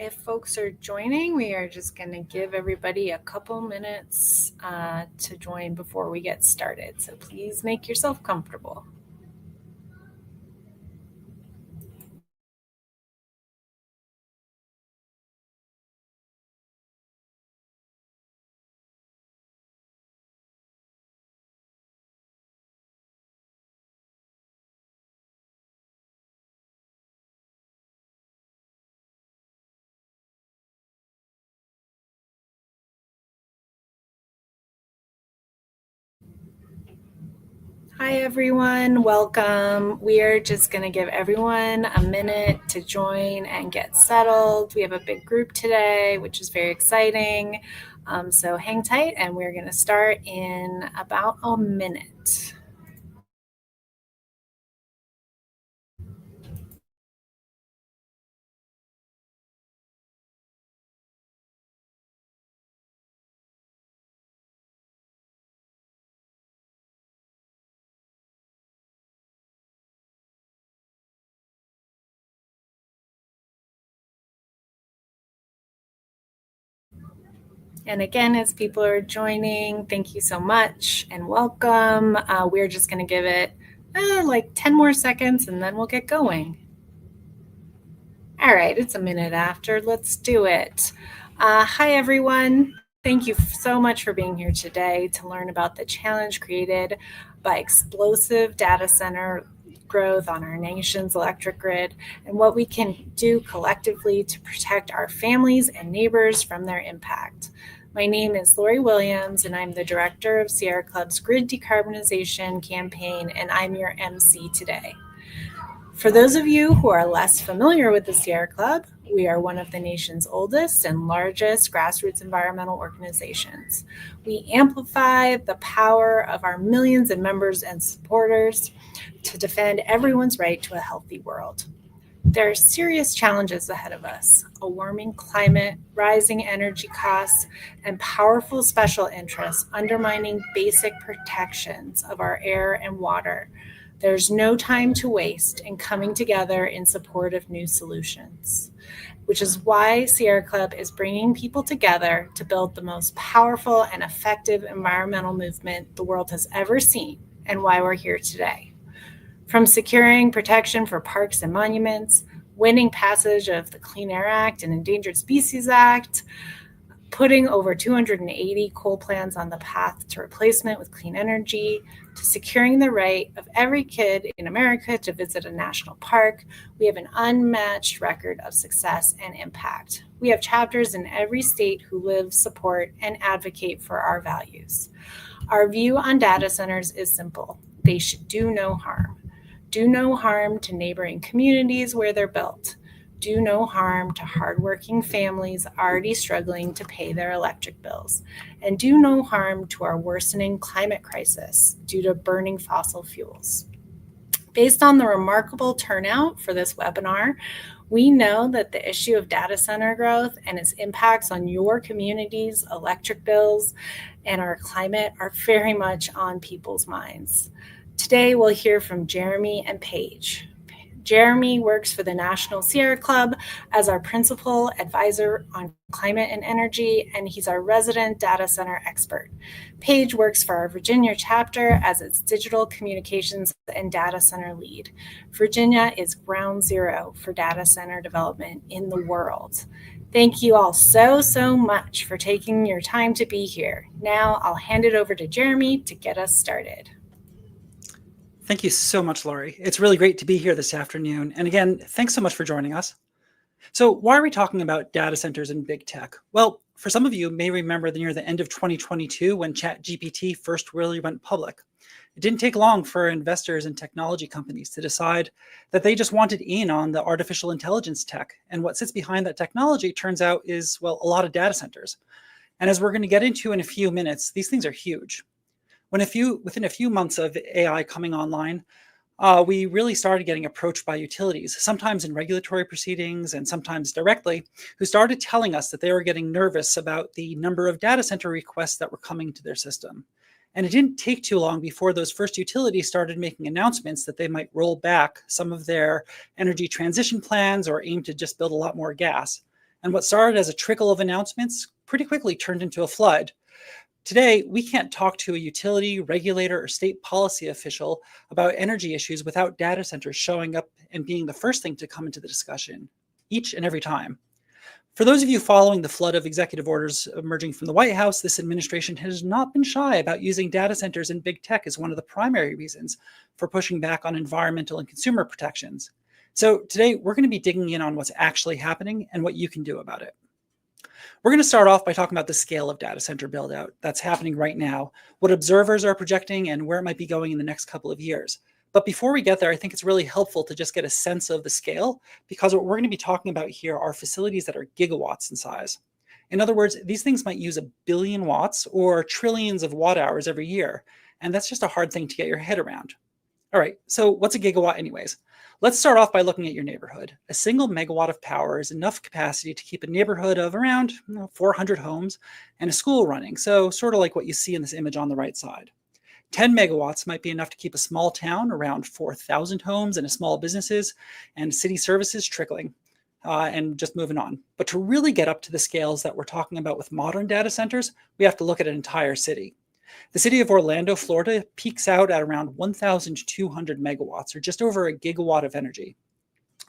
If folks are joining, we are just going to give everybody a couple minutes to join before we get started. So please make yourself comfortable. Hi, everyone. Welcome. We are just going to give everyone a minute to join and get settled. We have a big group today, which is very exciting. So hang tight, and we're going to start in about a minute. And again, as people are joining, thank you so much and welcome. We're just going to give it like 10 more seconds and then we'll get going. All right, it's a minute after. Let's do it. Hi, everyone. Thank you so much for being here today to learn about the challenge created by explosive data center growth on our nation's electric grid and what we can do collectively to protect our families and neighbors from their impact. My name is Lori Williams, and I'm the director of Sierra Club's Grid Decarbonization Campaign, and I'm your MC today. For those of you who are less familiar with the Sierra Club, we are one of the nation's oldest and largest grassroots environmental organizations. We amplify the power of our millions of members and supporters to defend everyone's right to a healthy world. There are serious challenges ahead of us: a warming climate, rising energy costs, and powerful special interests undermining basic protections of our air and water. There's no time to waste in coming together in support of new solutions, which is why Sierra Club is bringing people together to build the most powerful and effective environmental movement the world has ever seen, and why we're here today. From securing protection for parks and monuments, winning passage of the Clean Air Act and Endangered Species Act, putting over 280 coal plants on the path to replacement with clean energy, to securing the right of every kid in America to visit a national park, we have an unmatched record of success and impact. We have chapters in every state who live, support, and advocate for our values. Our view on data centers is simple: they should do no harm. Do no harm to neighboring communities where they're built. Do no harm to hardworking families already struggling to pay their electric bills. And do no harm to our worsening climate crisis due to burning fossil fuels. Based on the remarkable turnout for this webinar, we know that the issue of data center growth and its impacts on your community's electric bills and our climate are very much on people's minds. Today, we'll hear from Jeremy and Paige. Jeremy works for the National Sierra Club as our principal advisor on climate and energy, and he's our resident data center expert. Paige works for our Virginia chapter as its digital communications and data center lead. Virginia is ground zero for data center development in the world. Thank you all so much for taking your time to be here. Now I'll hand it over to Jeremy to get us started. Thank you so much, Lori. It's really great to be here this afternoon. And again, thanks so much for joining us. So why are we talking about data centers and big tech? Well, for some of you may remember near the end of 2022 when ChatGPT first really went public. It didn't take long for investors and technology companies to decide that they just wanted in on the artificial intelligence tech. And what sits behind that technology turns out is, well, a lot of data centers. And as we're going to get into in a few minutes, these things are huge. Within a few months of AI coming online, we really started getting approached by utilities, sometimes in regulatory proceedings and sometimes directly, who started telling us that they were getting nervous about the number of data center requests that were coming to their system. And it didn't take too long before those first utilities started making announcements that they might roll back some of their energy transition plans or aim to just build a lot more gas. And what started as a trickle of announcements pretty quickly turned into a flood. Today, we can't talk to a utility, regulator, or state policy official about energy issues without data centers showing up and being the first thing to come into the discussion, each and every time. For those of you following the flood of executive orders emerging from the White House, this administration has not been shy about using data centers and big tech as one of the primary reasons for pushing back on environmental and consumer protections. So today, we're going to be digging in on what's actually happening and what you can do about it. We're going to start off by talking about the scale of data center build out that's happening right now, what observers are projecting, and where it might be going in the next couple of years. But before we get there, I think it's really helpful to just get a sense of the scale, because what we're going to be talking about here are facilities that are gigawatts in size. In other words, these things might use 1 billion watts or trillions of watt hours every year, and that's just a hard thing to get your head around. All right, so what's a gigawatt anyways? Let's start off by looking at your neighborhood. A single megawatt of power is enough capacity to keep a neighborhood of around 400 homes and a school running, so sort of like what you see in this image on the right side. 10 megawatts might be enough to keep a small town around 4,000 homes and small businesses and city services trickling and just moving on. But to really get up to the scales that we're talking about with modern data centers, we have to look at an entire city. The city of Orlando, Florida, peaks out at around 1,200 megawatts, or just over a gigawatt of energy.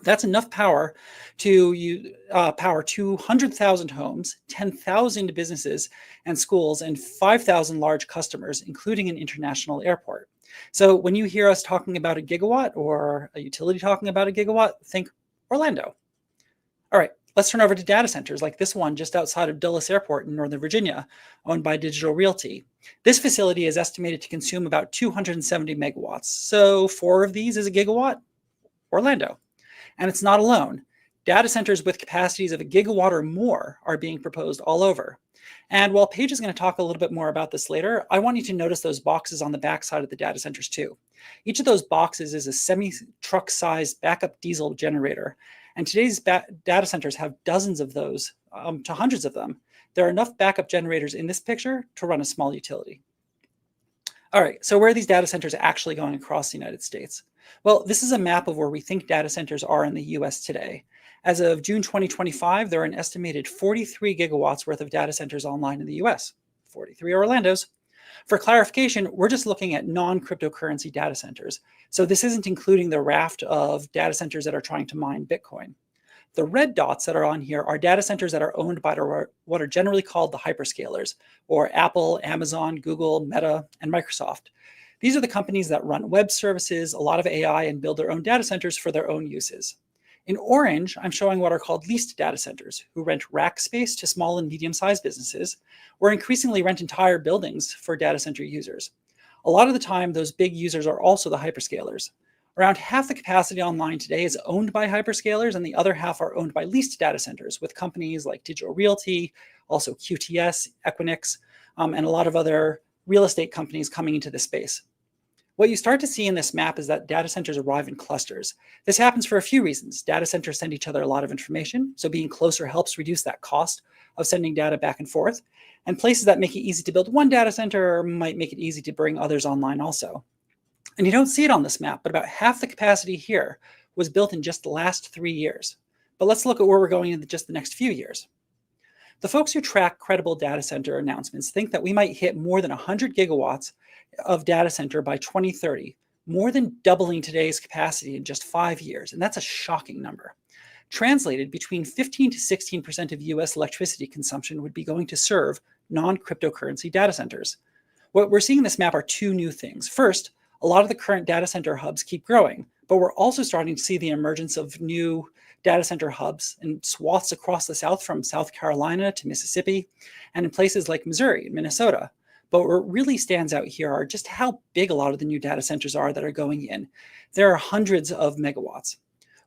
That's enough power to power 200,000 homes, 10,000 businesses and schools, and 5,000 large customers, including an international airport. So when you hear us talking about a gigawatt or a utility talking about a gigawatt, think Orlando. All right, let's turn over to data centers like this one just outside of Dulles Airport in Northern Virginia, owned by Digital Realty. This facility is estimated to consume about 270 megawatts. So 4 of these is a gigawatt, Orlando. And it's not alone. Data centers with capacities of a gigawatt or more are being proposed all over. And while Paige is going to talk a little bit more about this later, I want you to notice those boxes on the backside of the data centers too. Each of those boxes is a semi-truck sized backup diesel generator. And today's data centers have dozens of those, to hundreds of them. There are enough backup generators in this picture to run a small utility. All right, so where are these data centers actually going across the United States? Well, this is a map of where we think data centers are in the US today. As of June 2025, there are an estimated 43 gigawatts worth of data centers online in the US, 43 Orlandos. For clarification, we're just looking at non-cryptocurrency data centers. So this isn't including the raft of data centers that are trying to mine Bitcoin. The red dots that are on here are data centers that are owned by what are generally called the hyperscalers, or Apple, Amazon, Google, Meta, and Microsoft. These are the companies that run web services, a lot of AI, and build their own data centers for their own uses. In orange, I'm showing what are called leased data centers, who rent rack space to small and medium-sized businesses, or increasingly rent entire buildings for data center users. A lot of the time, those big users are also the hyperscalers. Around half the capacity online today is owned by hyperscalers, and the other half are owned by leased data centers with companies like Digital Realty, also QTS, Equinix, and a lot of other real estate companies coming into this space. What you start to see in this map is that data centers arrive in clusters. This happens for a few reasons. Data centers send each other a lot of information, so being closer helps reduce that cost of sending data back and forth. And places that make it easy to build one data center might make it easy to bring others online also. And you don't see it on this map, but about half the capacity here was built in just the last 3 years. But let's look at where we're going in just the next few years. The folks who track credible data center announcements think that we might hit more than 100 gigawatts of data center by 2030, more than doubling today's capacity in just 5 years. And that's a shocking number. Translated, between 15 to 16% of US electricity consumption would be going to serve non-cryptocurrency data centers. What we're seeing in this map are 2 new things. First, a lot of the current data center hubs keep growing, but we're also starting to see the emergence of new data center hubs in swaths across the South, from South Carolina to Mississippi, and in places like Missouri and Minnesota. But what really stands out here are just how big a lot of the new data centers are that are going in. There are hundreds of megawatts.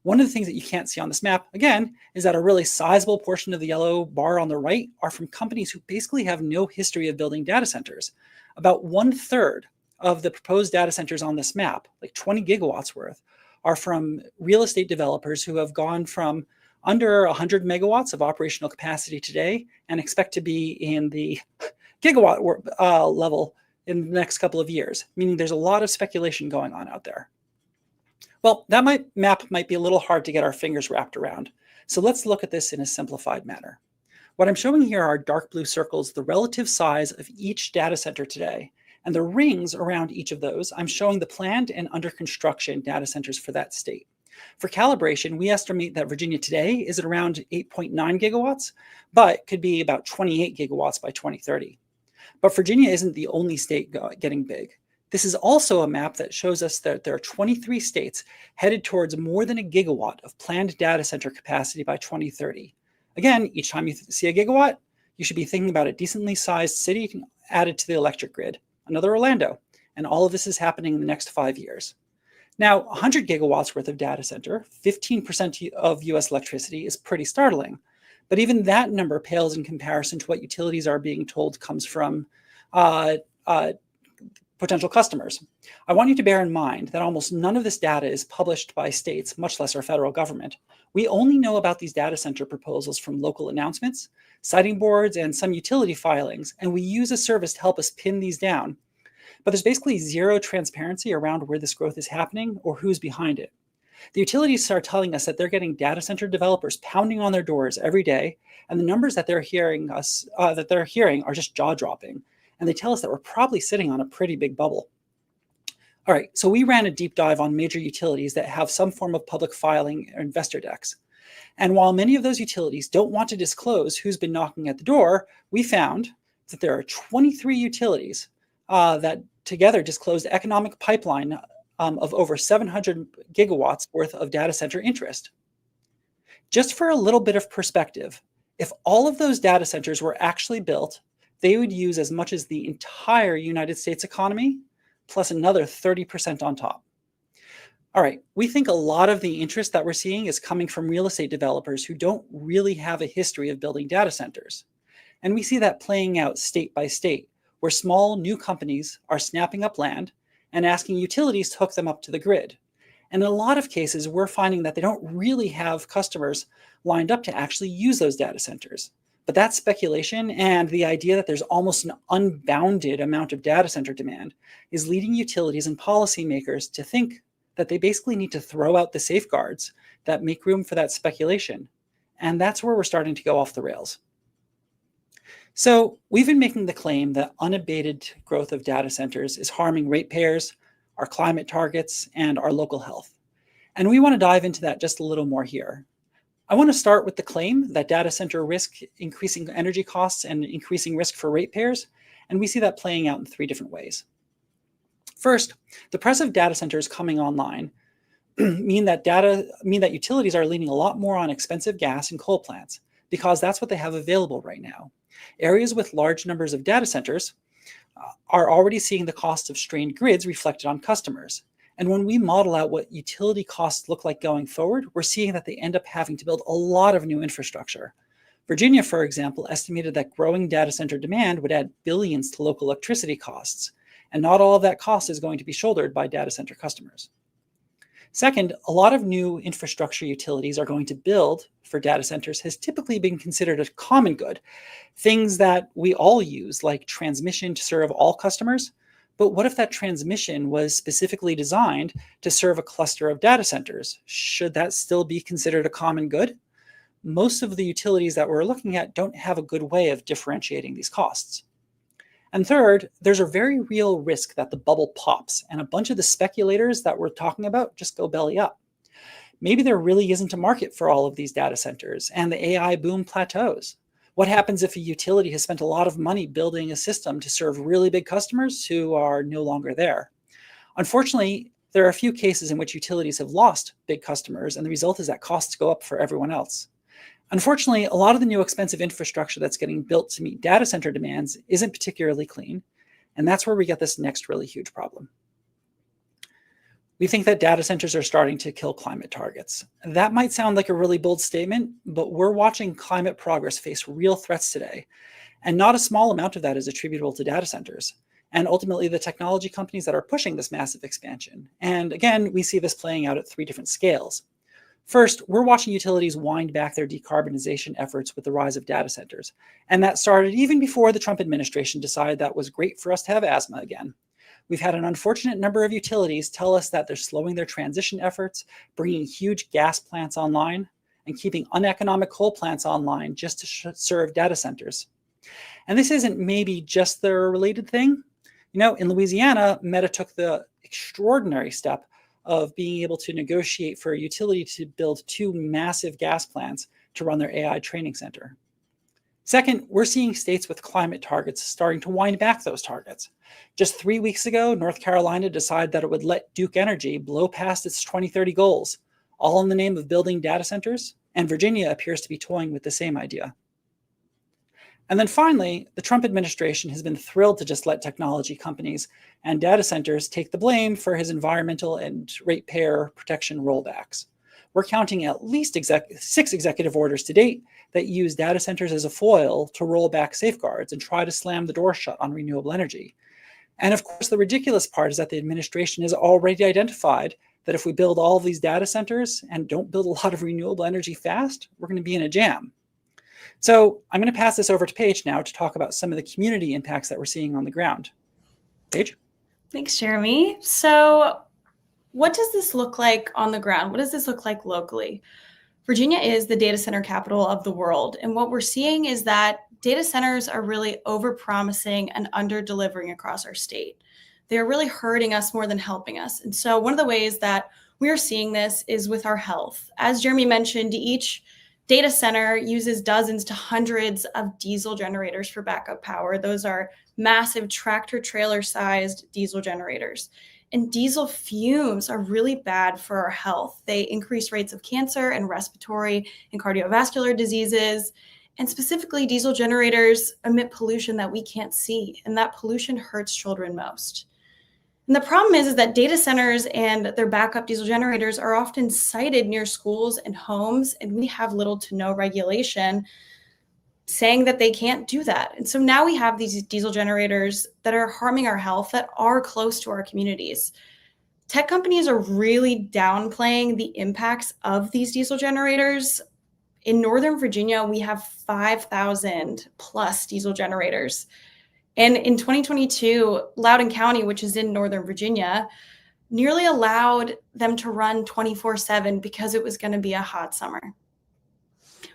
One of the things that you can't see on this map, again, is that a really sizable portion of the yellow bar on the right are from companies who basically have no history of building data centers. About 1/3 of the proposed data centers on this map, like 20 gigawatts worth, are from real estate developers who have gone from under 100 megawatts of operational capacity today and expect to be in the gigawatt level in the next couple of years, meaning there's a lot of speculation going on out there. Well, that map might be a little hard to get our fingers wrapped around. So let's look at this in a simplified manner. What I'm showing here are dark blue circles, the relative size of each data center today. And the rings around each of those, I'm showing the planned and under construction data centers for that state. For calibration, we estimate that Virginia today is at around 8.9 gigawatts, but could be about 28 gigawatts by 2030. But Virginia isn't the only state getting big. This is also a map that shows us that there are 23 states headed towards more than a gigawatt of planned data center capacity by 2030. Again, each time you see a gigawatt, you should be thinking about a decently sized city added to the electric grid, another Orlando, and all of this is happening in the next 5 years. Now, 100 gigawatts worth of data center, 15% of US electricity, is pretty startling. But even that number pales in comparison to what utilities are being told comes from potential customers. I want you to bear in mind that almost none of this data is published by states, much less our federal government. We only know about these data center proposals from local announcements, siting boards, and some utility filings, and we use a service to help us pin these down. But there's basically zero transparency around where this growth is happening or who's behind it. The utilities are telling us that they're getting data center developers pounding on their doors every day, and the numbers that they're hearing are just jaw-dropping. And they tell us that we're probably sitting on a pretty big bubble. All right, so we ran a deep dive on major utilities that have some form of public filing or investor decks. And while many of those utilities don't want to disclose who's been knocking at the door, we found that there are 23 utilities that together disclosed economic pipeline of over 700 gigawatts worth of data center interest. Just for a little bit of perspective, if all of those data centers were actually built, they would use as much as the entire United States economy, plus another 30% on top. All right, we think a lot of the interest that we're seeing is coming from real estate developers who don't really have a history of building data centers. And we see that playing out state by state, where small new companies are snapping up land and asking utilities to hook them up to the grid. And in a lot of cases, we're finding that they don't really have customers lined up to actually use those data centers. But that speculation and the idea that there's almost an unbounded amount of data center demand is leading utilities and policymakers to think that they basically need to throw out the safeguards that make room for that speculation. And that's where we're starting to go off the rails. So we've been making the claim that unabated growth of data centers is harming ratepayers, our climate targets, and our local health. And we want to dive into that just a little more here. I want to start with the claim that data center risk increasing energy costs and increasing risk for ratepayers, and we see that playing out in 3 different ways. First, the price of data centers coming online mean that utilities are leaning a lot more on expensive gas and coal plants because that's what they have available right now. Areas with large numbers of data centers are already seeing the cost of strained grids reflected on customers. And when we model out what utility costs look like going forward, we're seeing that they end up having to build a lot of new infrastructure. Virginia, for example, estimated that growing data center demand would add billions to local electricity costs, and not all of that cost is going to be shouldered by data center customers. Second, a lot of new infrastructure utilities are going to build for data centers has typically been considered a common good, things that we all use, like transmission to serve all customers. But what if that transmission was specifically designed to serve a cluster of data centers? Should that still be considered a common good? Most of the utilities that we're looking at don't have a good way of differentiating these costs. And third, there's a very real risk that the bubble pops and a bunch of the speculators that we're talking about just go belly up. Maybe there really isn't a market for all of these data centers and the AI boom plateaus. What happens if a utility has spent a lot of money building a system to serve really big customers who are no longer there? Unfortunately, there are a few cases in which utilities have lost big customers, and the result is that costs go up for everyone else. Unfortunately, a lot of the new expensive infrastructure that's getting built to meet data center demands isn't particularly clean, and that's where we get this next really huge problem. We think that data centers are starting to kill climate targets. That might sound like a really bold statement, but we're watching climate progress face real threats today, and not a small amount of that is attributable to data centers, and ultimately the technology companies that are pushing this massive expansion. And again, we see this playing out at 3 different scales. First, we're watching utilities wind back their decarbonization efforts with the rise of data centers. And that started even before the Trump administration decided that it was great for us to have asthma again. We've had an unfortunate number of utilities tell us that they're slowing their transition efforts, bringing huge gas plants online. and keeping uneconomic coal plants online just to serve data centers. And this isn't maybe just the related thing. In Louisiana, Meta took the extraordinary step of being able to negotiate for a utility to build 2 massive gas plants to run their AI training center. Second, we're seeing states with climate targets starting to wind back those targets. Just 3 weeks ago, North Carolina decided that it would let Duke Energy blow past its 2030 goals, all in the name of building data centers, and Virginia appears to be toying with the same idea. And then finally, the Trump administration has been thrilled to just let technology companies and data centers take the blame for his environmental and ratepayer protection rollbacks. We're counting at least 6 executive orders to date that use data centers as a foil to roll back safeguards and try to slam the door shut on renewable energy. And of course, the ridiculous part is that the administration has already identified that if we build all of these data centers and don't build a lot of renewable energy fast, we're going to be in a jam. So I'm going to pass this over to Paige now to talk about some of the community impacts that we're seeing on the ground. Paige? Thanks, Jeremy. So what does this look like on the ground? What does this look like locally? Virginia is the data center capital of the world. And what we're seeing is that data centers are really overpromising and under-delivering across our state. They're really hurting us more than helping us. And so one of the ways that we are seeing this is with our health. As Jeremy mentioned, each data center uses dozens to hundreds of diesel generators for backup power. Those are massive tractor trailer sized diesel generators. And diesel fumes are really bad for our health. They increase rates of cancer and respiratory and cardiovascular diseases. And specifically, diesel generators emit pollution that we can't see, and that pollution hurts children most. And the problem is that data centers and their backup diesel generators are often sited near schools and homes, and we have little to no regulation saying that they can't do that. And so now we have these diesel generators that are harming our health that are close to our communities. Tech companies are really downplaying the impacts of these diesel generators. In Northern Virginia, we have 5,000 plus diesel generators. And in 2022, Loudoun County, which is in Northern Virginia, nearly allowed them to run 24/7 because it was going to be a hot summer.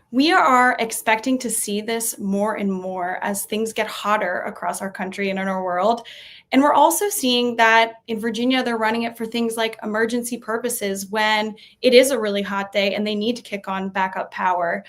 We are expecting to see this more and more as things get hotter across our country and in our world. And we're also seeing that in Virginia, they're running it for things like emergency purposes when it is a really hot day and they need to kick on backup power.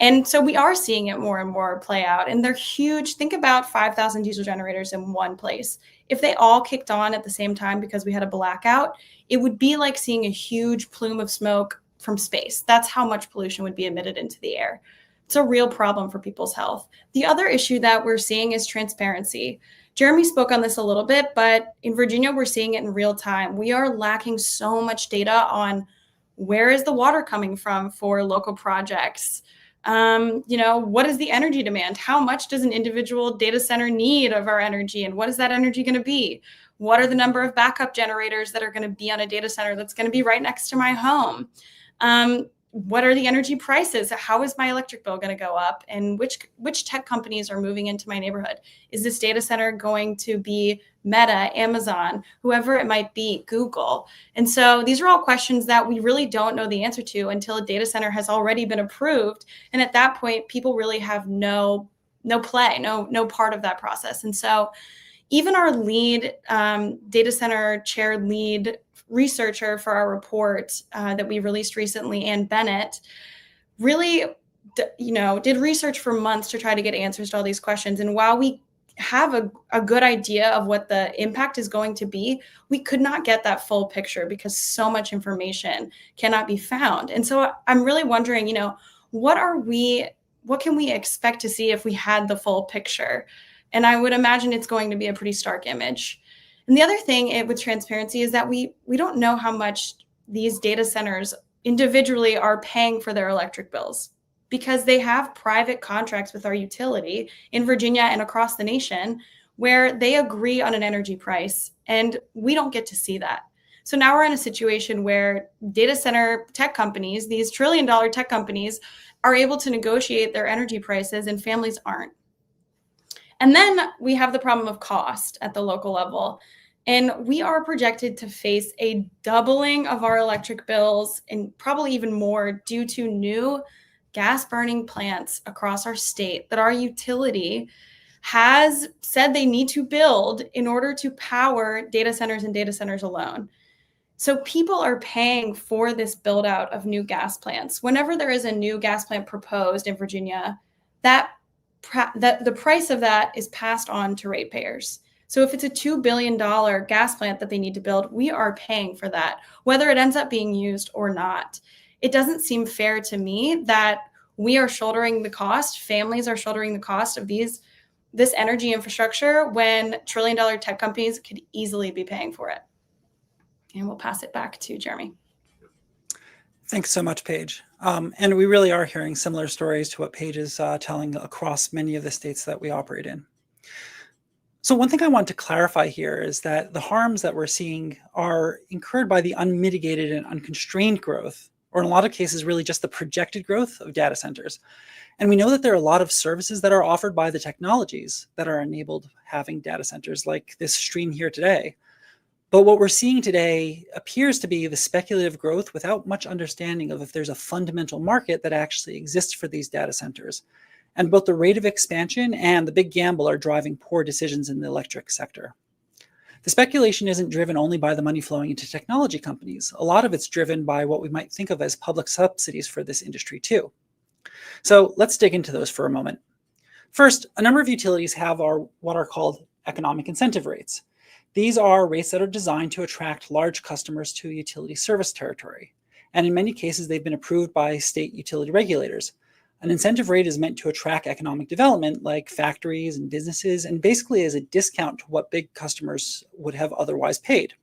And so we are seeing it more and more play out. And they're huge. Think about 5,000 diesel generators in one place. If they all kicked on at the same time because we had a blackout, it would be like seeing a huge plume of smoke from space. That's how much pollution would be emitted into the air. It's a real problem for people's health. The other issue that we're seeing is transparency. Jeremy spoke on this a little bit, but in Virginia, we're seeing it in real time. We are lacking so much data on where is the water coming from for local projects. What is the energy demand? How much does an individual data center need of our energy? And what is that energy going to be? What are the number of backup generators that are going to be on a data center that's going to be right next to my home? What are the energy prices? How is my electric bill going to go up? And which tech companies are moving into my neighborhood? Is this data center going to be Meta, Amazon, whoever it might be, Google? And so these are all questions that we really don't know the answer to until a data center has already been approved. And at that point, people really have no part of that process. And so even our lead data center chair lead researcher for our report that we released recently, Ann Bennett, really did research for months to try to get answers to all these questions. And while we have a good idea of what the impact is going to be, we could not get that full picture because so much information cannot be found. And so I'm really wondering, what can we expect to see if we had the full picture? And I would imagine it's going to be a pretty stark image. And the other thing with transparency is that we don't know how much these data centers individually are paying for their electric bills because they have private contracts with our utility in Virginia and across the nation where they agree on an energy price, and we don't get to see that. So now we're in a situation where data center tech companies, these trillion-dollar tech companies, are able to negotiate their energy prices and families aren't. And then we have the problem of cost at the local level. And we are projected to face a doubling of our electric bills and probably even more due to new gas burning plants across our state that our utility has said they need to build in order to power data centers and data centers alone. So people are paying for this build out of new gas plants. Whenever there is a new gas plant proposed in Virginia, the price of that is passed on to ratepayers. So if it's a $2 billion gas plant that they need to build, we are paying for that, whether it ends up being used or not. It doesn't seem fair to me that we are shouldering the cost, families are shouldering the cost of this energy infrastructure when trillion-dollar tech companies could easily be paying for it. And we'll pass it back to Jeremy. Thanks so much, Paige. And we really are hearing similar stories to what Paige is telling across many of the states that we operate in. So one thing I want to clarify here is that the harms that we're seeing are incurred by the unmitigated and unconstrained growth, or in a lot of cases, really just the projected growth of data centers. And we know that there are a lot of services that are offered by the technologies that are enabled having data centers like this stream here today. But what we're seeing today appears to be the speculative growth without much understanding of if there's a fundamental market that actually exists for these data centers. And both the rate of expansion and the big gamble are driving poor decisions in the electric sector. The speculation isn't driven only by the money flowing into technology companies. A lot of it's driven by what we might think of as public subsidies for this industry too. So let's dig into those for a moment. First, a number of utilities have what are called economic incentive rates. These are rates that are designed to attract large customers to a utility service territory. And in many cases, they've been approved by state utility regulators. An incentive rate is meant to attract economic development like factories and businesses, and basically is a discount to what big customers would have otherwise paid.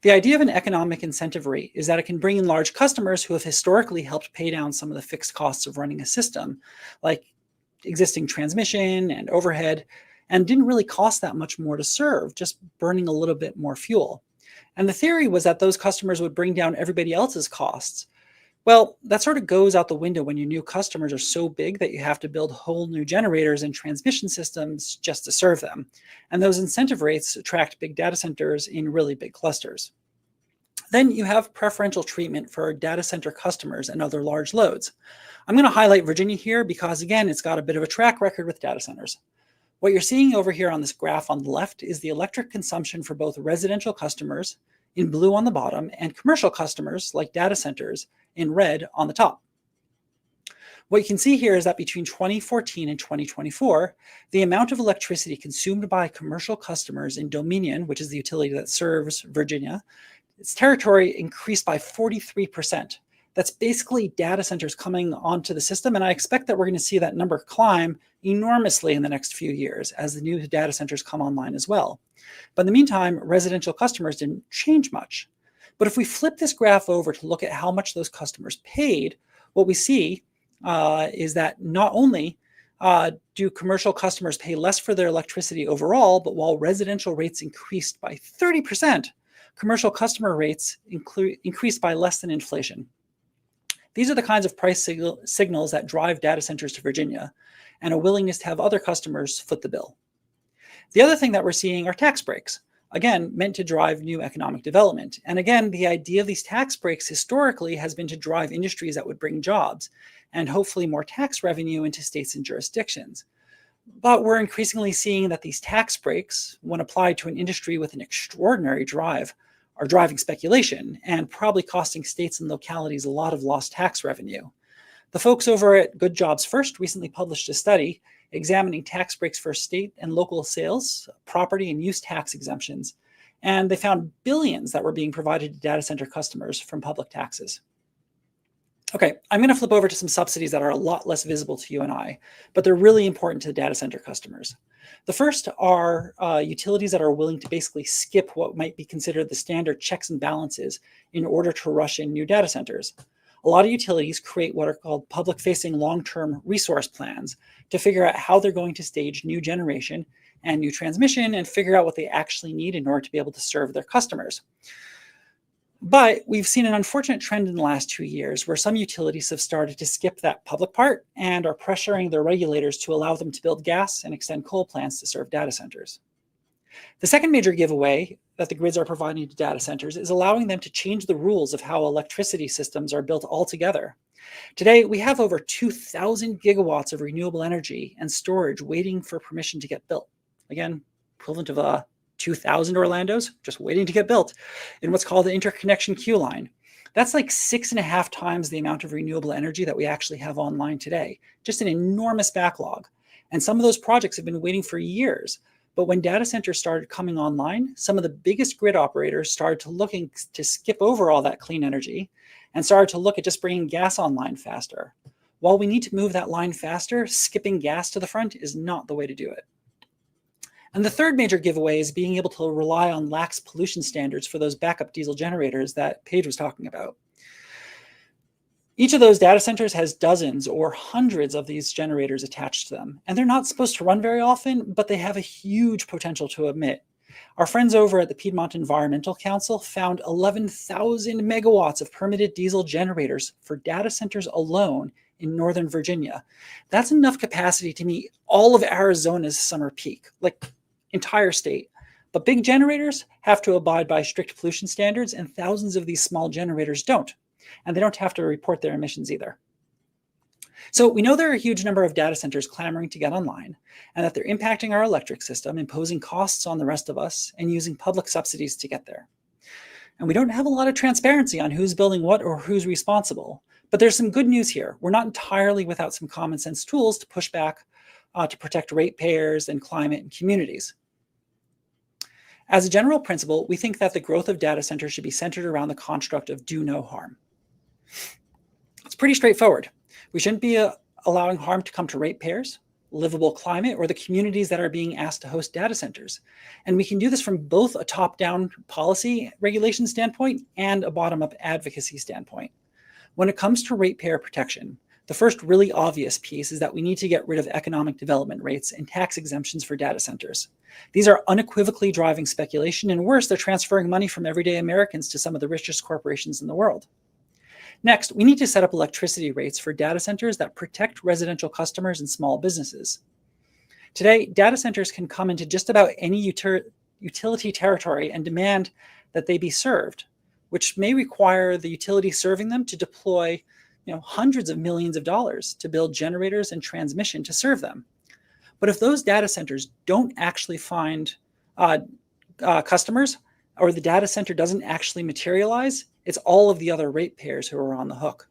The idea of an economic incentive rate is that it can bring in large customers who have historically helped pay down some of the fixed costs of running a system, like existing transmission and overhead, and didn't really cost that much more to serve, just burning a little bit more fuel. And the theory was that those customers would bring down everybody else's costs. Well, that sort of goes out the window when your new customers are so big that you have to build whole new generators and transmission systems just to serve them. And those incentive rates attract big data centers in really big clusters. Then you have preferential treatment for data center customers and other large loads. I'm going to highlight Virginia here because, again, it's got a bit of a track record with data centers. What you're seeing over here on this graph on the left is the electric consumption for both residential customers, in blue on the bottom, and commercial customers like data centers in red on the top. What you can see here is that between 2014 and 2024, the amount of electricity consumed by commercial customers in Dominion, which is the utility that serves Virginia, its territory increased by 43%. That's basically data centers coming onto the system, and I expect that we're going to see that number climb enormously in the next few years as the new data centers come online as well. But in the meantime, residential customers didn't change much. But if we flip this graph over to look at how much those customers paid, what we see is that not only do commercial customers pay less for their electricity overall, but while residential rates increased by 30%, commercial customer rates increased by less than inflation. These are the kinds of price signals that drive data centers to Virginia, and a willingness to have other customers foot the bill. The other thing that we're seeing are tax breaks, again, meant to drive new economic development. And again, the idea of these tax breaks historically has been to drive industries that would bring jobs and hopefully more tax revenue into states and jurisdictions. But we're increasingly seeing that these tax breaks, when applied to an industry with an extraordinary drive, are driving speculation and probably costing states and localities a lot of lost tax revenue. The folks over at Good Jobs First recently published a study examining tax breaks for state and local sales, property and use tax exemptions, and they found billions that were being provided to data center customers from public taxes. Okay, I'm going to flip over to some subsidies that are a lot less visible to you and I, but they're really important to the data center customers. The first are utilities that are willing to basically skip what might be considered the standard checks and balances in order to rush in new data centers. A lot of utilities create what are called public-facing long-term resource plans to figure out how they're going to stage new generation and new transmission and figure out what they actually need in order to be able to serve their customers. But we've seen an unfortunate trend in the last 2 years where some utilities have started to skip that public part and are pressuring their regulators to allow them to build gas and extend coal plants to serve data centers. The second major giveaway that the grids are providing to data centers is allowing them to change the rules of how electricity systems are built altogether. Today, we have over 2,000 gigawatts of renewable energy and storage waiting for permission to get built. Again, equivalent of 2,000 Orlandos just waiting to get built in what's called the interconnection queue line. That's like 6.5 times the amount of renewable energy that we actually have online today. Just an enormous backlog. And some of those projects have been waiting for years. But when data centers started coming online, some of the biggest grid operators started looking to skip over all that clean energy and started to look at just bringing gas online faster. While we need to move that line faster, skipping gas to the front is not the way to do it. And the third major giveaway is being able to rely on lax pollution standards for those backup diesel generators that Paige was talking about. Each of those data centers has dozens or hundreds of these generators attached to them, and they're not supposed to run very often, but they have a huge potential to emit. Our friends over at the Piedmont Environmental Council found 11,000 megawatts of permitted diesel generators for data centers alone in Northern Virginia. That's enough capacity to meet all of Arizona's summer peak, like entire state. But big generators have to abide by strict pollution standards, and thousands of these small generators don't. And they don't have to report their emissions either. So we know there are a huge number of data centers clamoring to get online, and that they're impacting our electric system, imposing costs on the rest of us, and using public subsidies to get there. And we don't have a lot of transparency on who's building what or who's responsible. But there's some good news here. We're not entirely without some common sense tools to push back to protect ratepayers and climate and communities. As a general principle, we think that the growth of data centers should be centered around the construct of do no harm. It's pretty straightforward. We shouldn't be allowing harm to come to ratepayers, livable climate, or the communities that are being asked to host data centers. And we can do this from both a top-down policy regulation standpoint and a bottom-up advocacy standpoint. When it comes to ratepayer protection, the first really obvious piece is that we need to get rid of economic development rates and tax exemptions for data centers. These are unequivocally driving speculation, and worse, they're transferring money from everyday Americans to some of the richest corporations in the world. Next, we need to set up electricity rates for data centers that protect residential customers and small businesses. Today, data centers can come into just about any utility territory and demand that they be served, which may require the utility serving them to deploy hundreds of millions of dollars to build generators and transmission to serve them. But if those data centers don't actually find customers, or the data center doesn't actually materialize, it's all of the other ratepayers who are on the hook.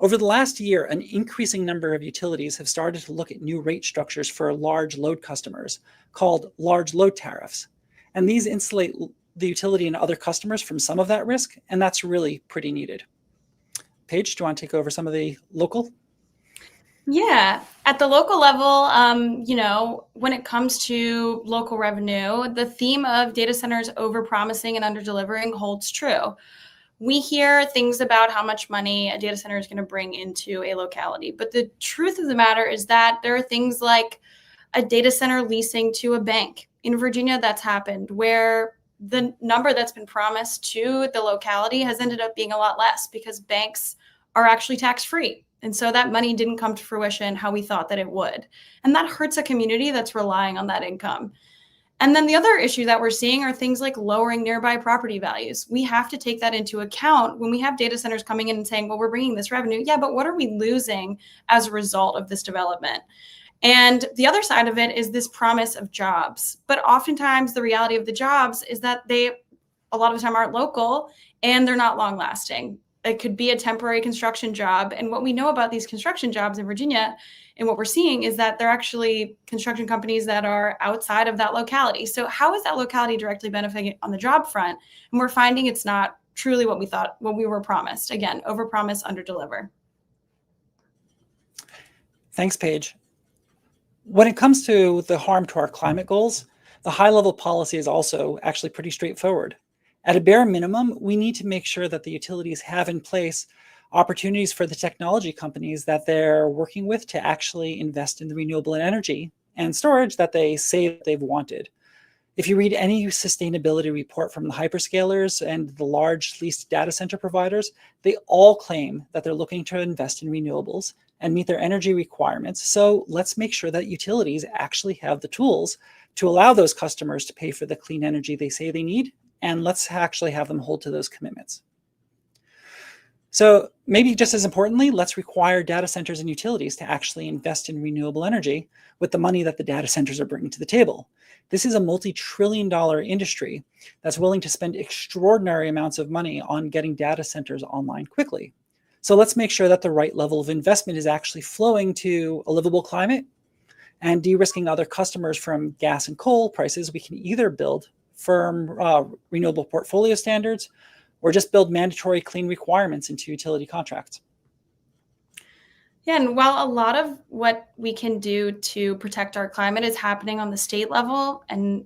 Over the last year, an increasing number of utilities have started to look at new rate structures for large load customers called large load tariffs. And these insulate the utility and other customers from some of that risk, and that's really pretty needed. Paige, do you want to take over some of the local? Yeah, at the local level, when it comes to local revenue, the theme of data centers overpromising and underdelivering holds true. We hear things about how much money a data center is going to bring into a locality, but the truth of the matter is that there are things like a data center leasing to a bank. In Virginia, that's happened, where the number that's been promised to the locality has ended up being a lot less because banks are actually tax-free. And so that money didn't come to fruition how we thought that it would. And that hurts a community that's relying on that income. And then the other issue that we're seeing are things like lowering nearby property values. We have to take that into account when we have data centers coming in and saying, well, we're bringing this revenue. Yeah, but what are we losing as a result of this development? And the other side of it is this promise of jobs. But oftentimes the reality of the jobs is that they, a lot of the time, aren't local and they're not long lasting. It could be a temporary construction job. And what we know about these construction jobs in Virginia and what we're seeing is that they're actually construction companies that are outside of that locality. So how is that locality directly benefiting on the job front? And we're finding it's not truly what we thought, what we were promised. Again, overpromise, underdeliver. Thanks, Paige. When it comes to the harm to our climate goals, the high-level policy is also actually pretty straightforward. At a bare minimum, we need to make sure that the utilities have in place opportunities for the technology companies that they're working with to actually invest in the renewable energy and storage that they say that they've wanted. If you read any sustainability report from the hyperscalers and the large leased data center providers, they all claim that they're looking to invest in renewables and meet their energy requirements. So let's make sure that utilities actually have the tools to allow those customers to pay for the clean energy they say they need, and let's actually have them hold to those commitments. So maybe just as importantly, let's require data centers and utilities to actually invest in renewable energy with the money that the data centers are bringing to the table. This is a multi-trillion-dollar industry that's willing to spend extraordinary amounts of money on getting data centers online quickly. So let's make sure that the right level of investment is actually flowing to a livable climate and de-risking other customers from gas and coal prices. We can either build firm renewable portfolio standards or just build mandatory clean requirements into utility contracts. Yeah, and while a lot of what we can do to protect our climate is happening on the state level, and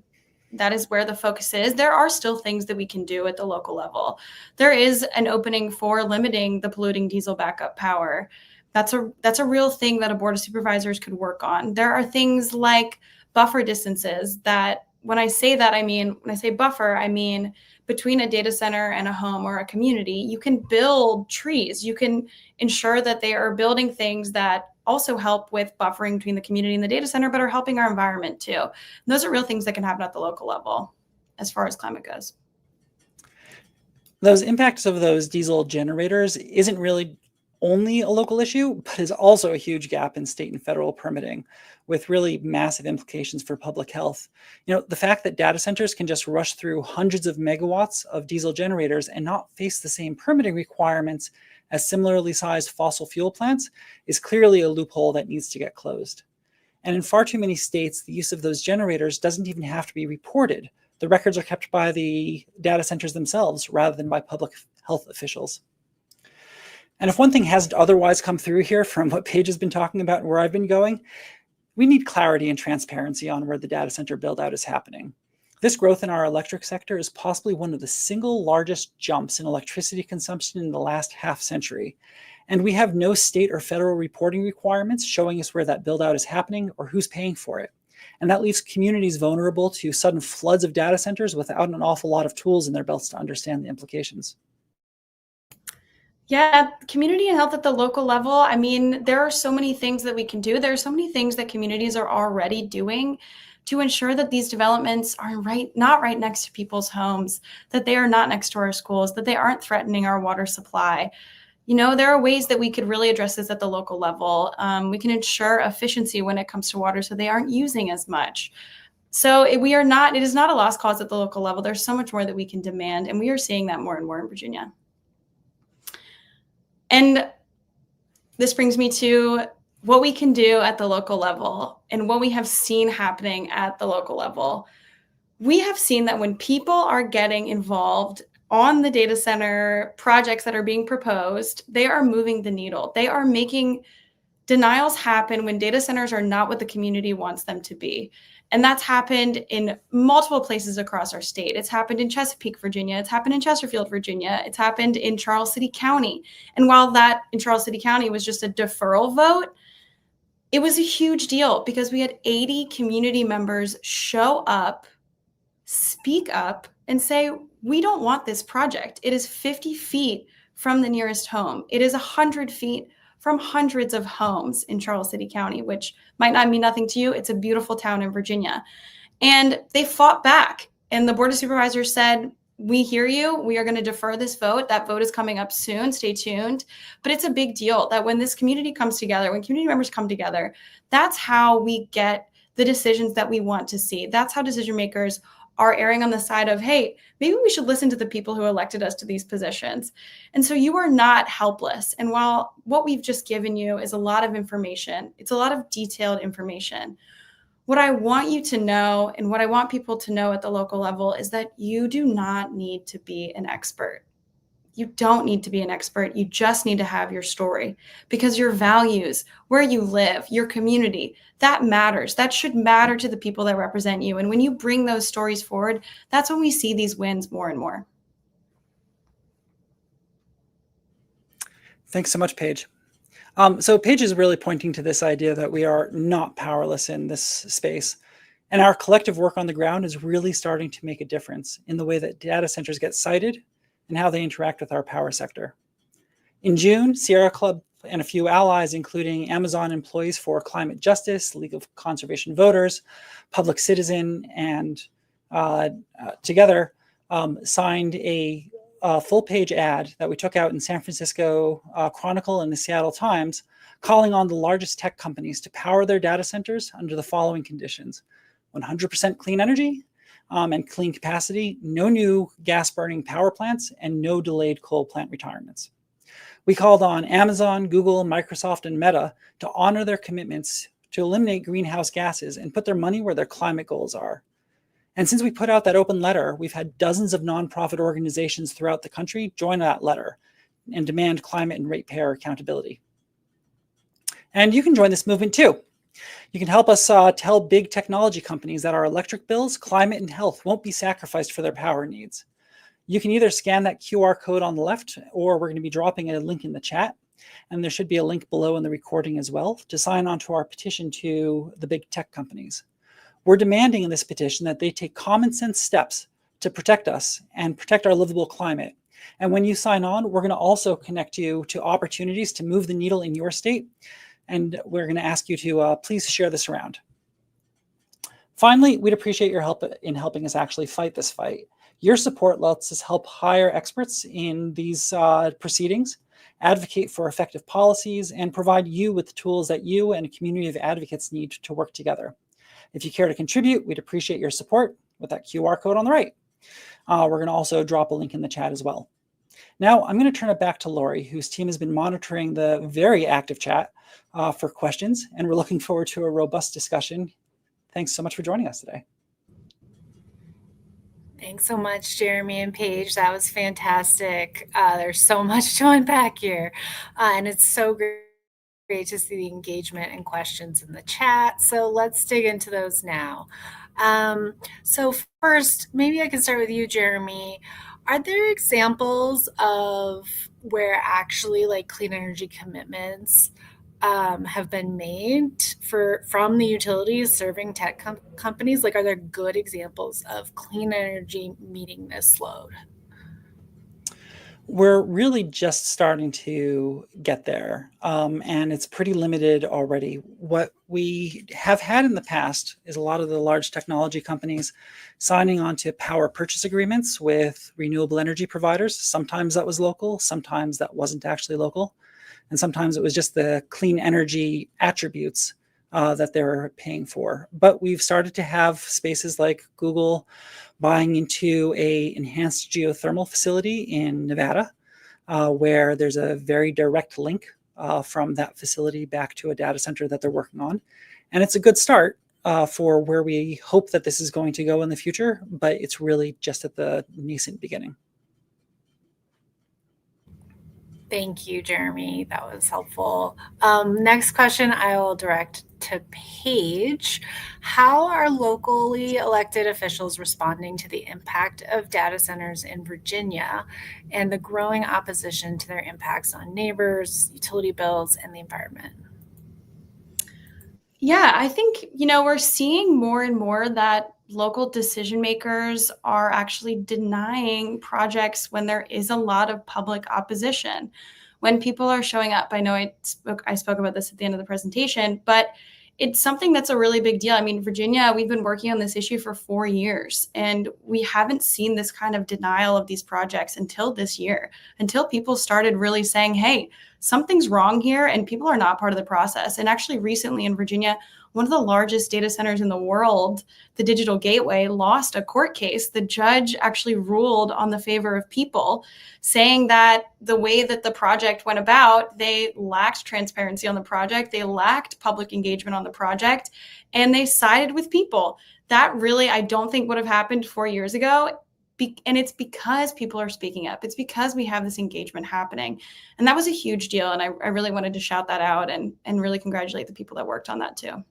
that is where the focus is, there are still things that we can do at the local level. There is an opening for limiting the polluting diesel backup power. That's a real thing that a board of supervisors could work on. There are things like buffer distances that, when I say buffer, I mean between a data center and a home or a community. You can build trees. You can ensure that they are building things that also help with buffering between the community and the data center, but are helping our environment too. And those are real things that can happen at the local level as far as climate goes. Those impacts of those diesel generators isn't really only a local issue, but is also a huge gap in state and federal permitting with really massive implications for public health. The fact that data centers can just rush through hundreds of megawatts of diesel generators and not face the same permitting requirements as similarly sized fossil fuel plants is clearly a loophole that needs to get closed. And in far too many states, the use of those generators doesn't even have to be reported. The records are kept by the data centers themselves rather than by public health officials. And if one thing hasn't otherwise come through here from what Paige has been talking about and where I've been going, we need clarity and transparency on where the data center build out is happening. This growth in our electric sector is possibly one of the single largest jumps in electricity consumption in the last half century. And we have no state or federal reporting requirements showing us where that build out is happening or who's paying for it. And that leaves communities vulnerable to sudden floods of data centers without an awful lot of tools in their belts to understand the implications. Yeah, community and health at the local level. I mean, there are so many things that we can do. There are so many things that communities are already doing to ensure that these developments are not right next to people's homes, that they are not next to our schools, that they aren't threatening our water supply. There are ways that we could really address this at the local level. We can ensure efficiency when it comes to water so they aren't using as much. So it is not a lost cause at the local level. There's so much more that we can demand, and we are seeing that more and more in Virginia. And this brings me to what we can do at the local level and what we have seen happening at the local level. We have seen that when people are getting involved on the data center projects that are being proposed, they are moving the needle. They are making denials happen when data centers are not what the community wants them to be. And that's happened in multiple places across our state. It's happened in Chesapeake, Virginia. It's happened in Chesterfield, Virginia. It's happened in Charles City County. And while that in Charles City County was just a deferral vote, it was a huge deal because we had 80 community members show up, speak up, and say, we don't want this project. It is 50 feet from the nearest home. It is 100 feet from hundreds of homes in Charles City County, which might not mean nothing to you. It's a beautiful town in Virginia. And they fought back. And the Board of Supervisors said, we hear you. We are going to defer this vote. That vote is coming up soon. Stay tuned. But it's a big deal that when this community comes together, when community members come together, that's how we get the decisions that we want to see. That's how decision makers are erring on the side of, hey, maybe we should listen to the people who elected us to these positions. And so you are not helpless. And while what we've just given you is a lot of information, it's a lot of detailed information. What I want you to know and what I want people to know at the local level is that you do not need to be an expert. You don't need to be an expert. You just need to have your story because your values, where you live, your community, that matters. That should matter to the people that represent you. And when you bring those stories forward, that's when we see these wins more and more. Thanks so much, Paige. So Paige is really pointing to this idea that we are not powerless in this space. And our collective work on the ground is really starting to make a difference in the way that data centers get sited and how they interact with our power sector. In June, Sierra Club and a few allies, including Amazon Employees for Climate Justice, League of Conservation Voters, Public Citizen, and together signed a full-page ad that we took out in San Francisco Chronicle and the Seattle Times, calling on the largest tech companies to power their data centers under the following conditions: 100% clean energy and clean capacity, no new gas-burning power plants, and no delayed coal plant retirements. We called on Amazon, Google, Microsoft, and Meta to honor their commitments to eliminate greenhouse gases and put their money where their climate goals are. And since we put out that open letter, we've had dozens of nonprofit organizations throughout the country join that letter and demand climate and ratepayer accountability. And you can join this movement too. You can help us tell big technology companies that our electric bills, climate, and health won't be sacrificed for their power needs. You can either scan that QR code on the left, or we're going to be dropping a link in the chat. And there should be a link below in the recording as well to sign on to our petition to the big tech companies. We're demanding in this petition that they take common sense steps to protect us and protect our livable climate. And when you sign on, we're going to also connect you to opportunities to move the needle in your state. And we're going to ask you to please share this around. Finally, we'd appreciate your help in helping us actually fight this fight. Your support lets us help hire experts in these proceedings, advocate for effective policies, and provide you with the tools that you and a community of advocates need to work together. If you care to contribute, we'd appreciate your support with that QR code on the right. We're going to also drop a link in the chat as well. Now, I'm going to turn it back to Lori, whose team has been monitoring the very active chat for questions, and we're looking forward to a robust discussion. Thanks so much for joining us today. Thanks so much, Jeremy and Paige. That was fantastic. There's so much to unpack here, and it's so great to see the engagement and questions in the chat. So let's dig into those now. So first, maybe I can start with you, Jeremy. Are there examples of where actually like clean energy commitments have been made from the utilities serving tech companies? Like, are there good examples of clean energy meeting this load? We're really just starting to get there, and it's pretty limited already. What we have had in the past is a lot of the large technology companies signing on to power purchase agreements with renewable energy providers. Sometimes that was local, sometimes that wasn't actually local, and sometimes it was just the clean energy attributes that they're paying for. But we've started to have spaces like Google buying into a enhanced geothermal facility in Nevada, where there's a very direct link from that facility back to a data center that they're working on. And it's a good start for where we hope that this is going to go in the future, but it's really just at the nascent beginning. Thank you, Jeremy. That was helpful. Next question I will direct to Paige. How are locally elected officials responding to the impact of data centers in Virginia and the growing opposition to their impacts on neighbors, utility bills, and the environment? Yeah, I think, we're seeing more and more that local decision makers are actually denying projects when there is a lot of public opposition. When people are showing up, I know I spoke about this at the end of the presentation, but it's something that's a really big deal. I mean, Virginia, we've been working on this issue for 4 years, and we haven't seen this kind of denial of these projects until this year, until people started really saying, hey, something's wrong here, and people are not part of the process. And actually recently in Virginia, one of the largest data centers in the world, the Digital Gateway, lost a court case. The judge actually ruled on the favor of people, saying that the way that the project went about, they lacked transparency on the project, they lacked public engagement on the project, and they sided with people. That really, I don't think would have happened 4 years ago. And it's because people are speaking up. It's because we have this engagement happening. And that was a huge deal. And I really wanted to shout that out and really congratulate the people that worked on that too.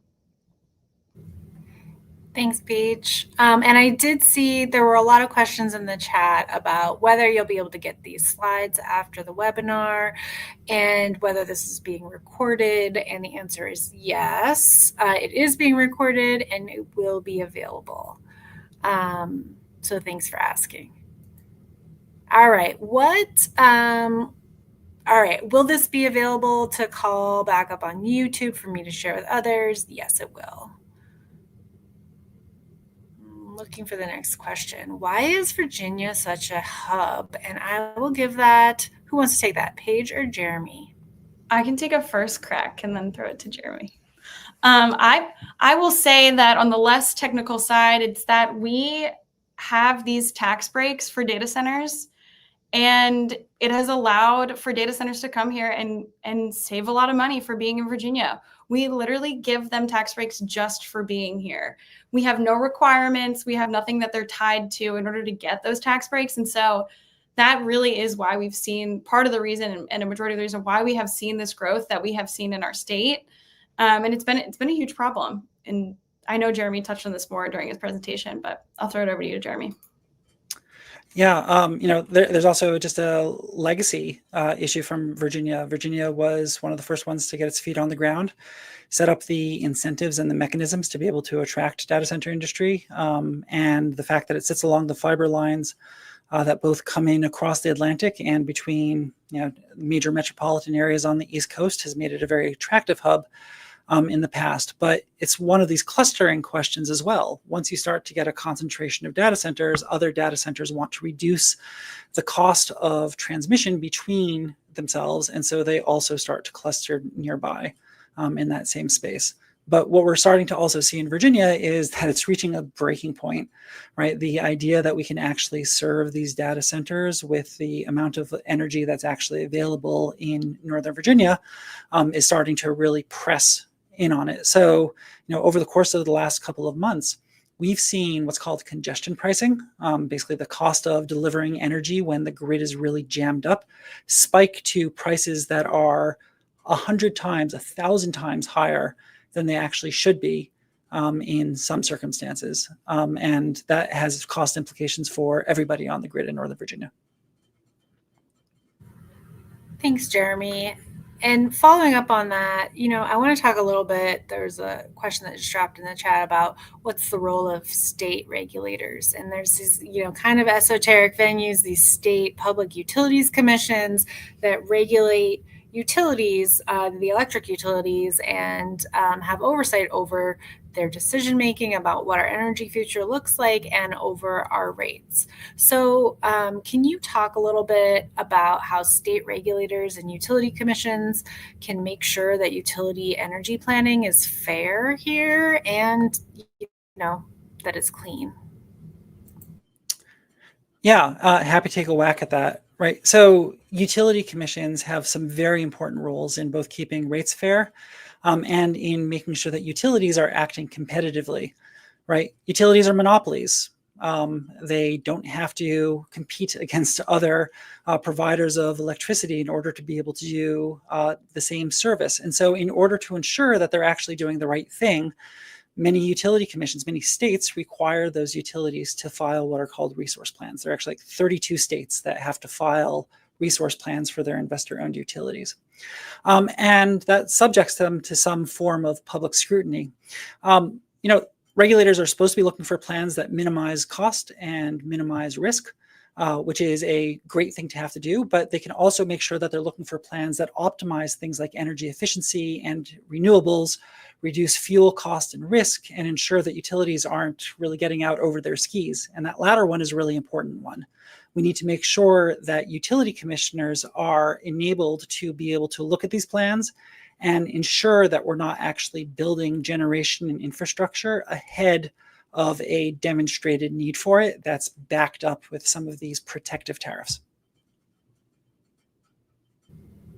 Thanks, Paige. And I did see there were a lot of questions in the chat about whether you'll be able to get these slides after the webinar and whether this is being recorded. And the answer is yes, it is being recorded and it will be available. So thanks for asking. All right, what All right, will this be available to call back up on YouTube for me to share with others? Yes, it will. Looking for the next question. Why is Virginia such a hub? And I will give that, who wants to take that, Paige or Jeremy? I can take a first crack and then throw it to Jeremy. I will say that on the less technical side, it's that we have these tax breaks for data centers, and it has allowed for data centers to come here and save a lot of money for being in Virginia. We literally give them tax breaks just for being here. We have no requirements. We have nothing that they're tied to in order to get those tax breaks. And so that really is why we've seen part of the reason and a majority of the reason why we have seen this growth that we have seen in our state. And it's been a huge problem. And I know Jeremy touched on this more during his presentation, but I'll throw it over to you, Jeremy. Yeah, there's also just a legacy issue from Virginia. Virginia was one of the first ones to get its feet on the ground, set up the incentives and the mechanisms to be able to attract data center industry. And the fact that it sits along the fiber lines that both come in across the Atlantic and between major metropolitan areas on the East Coast has made it a very attractive hub in the past. But it's one of these clustering questions as well. Once you start to get a concentration of data centers, other data centers want to reduce the cost of transmission between themselves. And so they also start to cluster nearby in that same space. But what we're starting to also see in Virginia is that it's reaching a breaking point, right? The idea that we can actually serve these data centers with the amount of energy that's actually available in Northern Virginia is starting to really press in on it. So, over the course of the last couple of months, we've seen what's called congestion pricing, basically the cost of delivering energy when the grid is really jammed up, spike to prices that are 100 times, 1,000 times higher than they actually should be in some circumstances. And that has cost implications for everybody on the grid in Northern Virginia. Thanks, Jeremy. And following up on that, I want to talk a little bit. There's a question that just dropped in the chat about what's the role of state regulators. And there's these, kind of esoteric venues, these state public utilities commissions that regulate utilities, the electric utilities, and have oversight over their decision making about what our energy future looks like and over our rates. So can you talk a little bit about how state regulators and utility commissions can make sure that utility energy planning is fair here and that it's clean? Yeah, happy to take a whack at that. Right. So utility commissions have some very important roles in both keeping rates fair and in making sure that utilities are acting competitively. Right. Utilities are monopolies. They don't have to compete against other providers of electricity in order to be able to do the same service. And so in order to ensure that they're actually doing the right thing, many utility commissions, many states require those utilities to file what are called resource plans. There are actually 32 states that have to file resource plans for their investor-owned utilities. And that subjects them to some form of public scrutiny. Regulators are supposed to be looking for plans that minimize cost and minimize risk, which is a great thing to have to do, but they can also make sure that they're looking for plans that optimize things like energy efficiency and renewables, reduce fuel cost and risk, and ensure that utilities aren't really getting out over their skis. And that latter one is a really important one. We need to make sure that utility commissioners are enabled to be able to look at these plans and ensure that we're not actually building generation and infrastructure ahead of a demonstrated need for it that's backed up with some of these protective tariffs.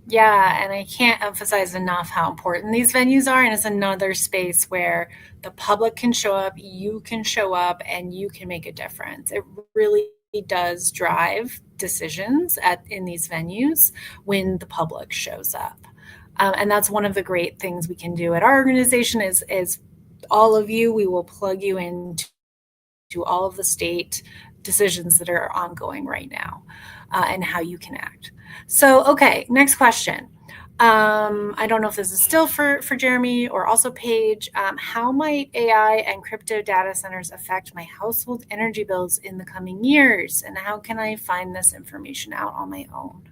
Yeah, and I can't emphasize enough how important these venues are. And it's another space where the public can show up, you can show up, and you can make a difference. It really does drive decisions in these venues when the public shows up. And that's one of the great things we can do at our organization is all of you, we will plug you into all of the state decisions that are ongoing right now and how you can act. So, okay, next question. I don't know if this is still for Jeremy or also Paige. How might AI and crypto data centers affect my household energy bills in the coming years? And how can I find this information out on my own?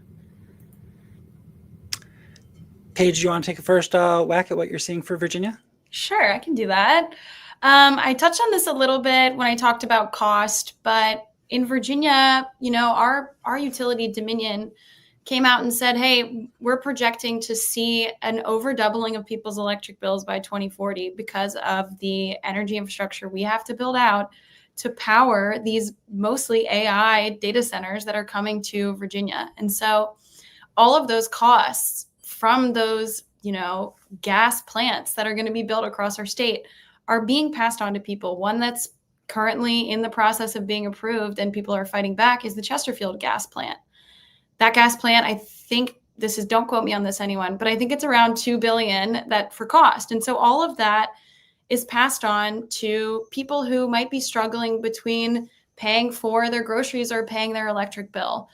Paige, do you want to take a first whack at what you're seeing for Virginia? Sure, I can do that. I touched on this a little bit when I talked about cost, but in Virginia, our utility Dominion came out and said, hey, we're projecting to see an over doubling of people's electric bills by 2040 because of the energy infrastructure we have to build out to power these mostly AI data centers that are coming to Virginia. And so all of those costs from those, gas plants that are going to be built across our state are being passed on to people. One that's currently in the process of being approved and people are fighting back is the Chesterfield gas plant. That gas plant, I think don't quote me on this, anyone, but I think it's around $2 billion that for cost. And so all of that is passed on to people who might be struggling between paying for their groceries or paying their electric bill.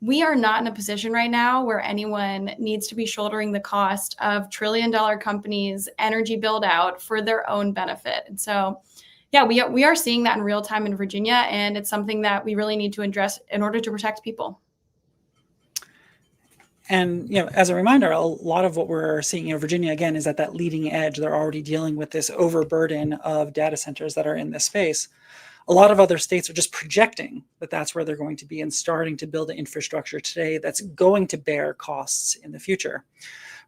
We are not in a position right now where anyone needs to be shouldering the cost of trillion-dollar companies' energy build out for their own benefit. And so, yeah, we are seeing that in real time in Virginia, and it's something that we really need to address in order to protect people. And as a reminder, a lot of what we're seeing in Virginia, again, is at that leading edge. They're already dealing with this overburden of data centers that are in this space. A lot of other states are just projecting that that's where they're going to be and starting to build the infrastructure today that's going to bear costs in the future,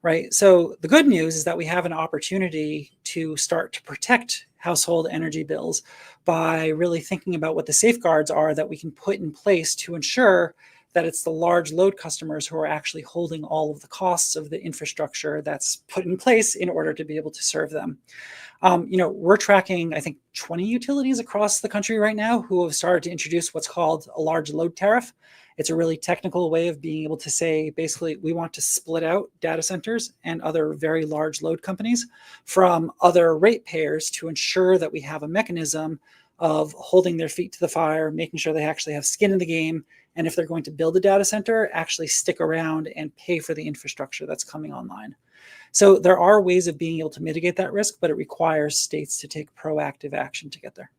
right? So the good news is that we have an opportunity to start to protect household energy bills by really thinking about what the safeguards are that we can put in place to ensure that it's the large load customers who are actually holding all of the costs of the infrastructure that's put in place in order to be able to serve them. We're tracking, I think, 20 utilities across the country right now who have started to introduce what's called a large load tariff. It's a really technical way of being able to say, basically, we want to split out data centers and other very large load companies from other ratepayers to ensure that we have a mechanism of holding their feet to the fire, making sure they actually have skin in the game, and if they're going to build a data center, actually stick around and pay for the infrastructure that's coming online. So there are ways of being able to mitigate that risk, but it requires states to take proactive action to get there.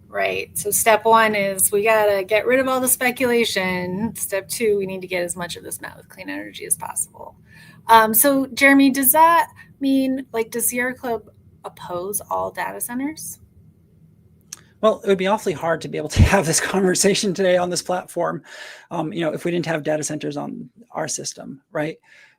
Right. So step one is we got to get rid of all the speculation. Step two, we need to get as much of this met with clean energy as possible. So Jeremy, does that mean, does Sierra Club oppose all data centers? Well, it would be awfully hard to be able to have this conversation today on this platform, if we didn't have data centers on our system, right?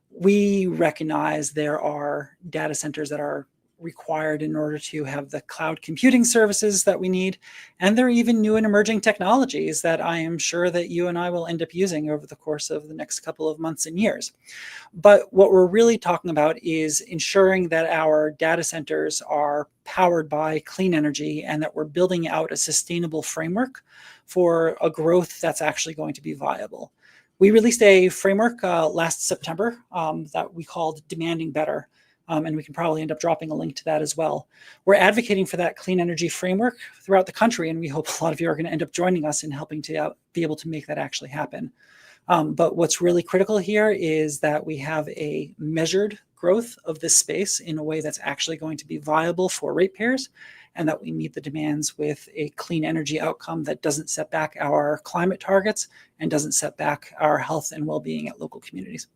We recognize there are data centers that are required in order to have the cloud computing services that we need. And there are even new and emerging technologies that I am sure that you and I will end up using over the course of the next couple of months and years. But what we're really talking about is ensuring that our data centers are powered by clean energy and that we're building out a sustainable framework for a growth that's actually going to be viable. We released a framework last September that we called Demanding Better. And we can probably end up dropping a link to that as well. We're advocating for that clean energy framework throughout the country, and we hope a lot of you are going to end up joining us in helping to be able to make that actually happen. But what's really critical here is that we have a measured growth of this space in a way that's actually going to be viable for ratepayers, and that we meet the demands with a clean energy outcome that doesn't set back our climate targets and doesn't set back our health and well-being at local communities.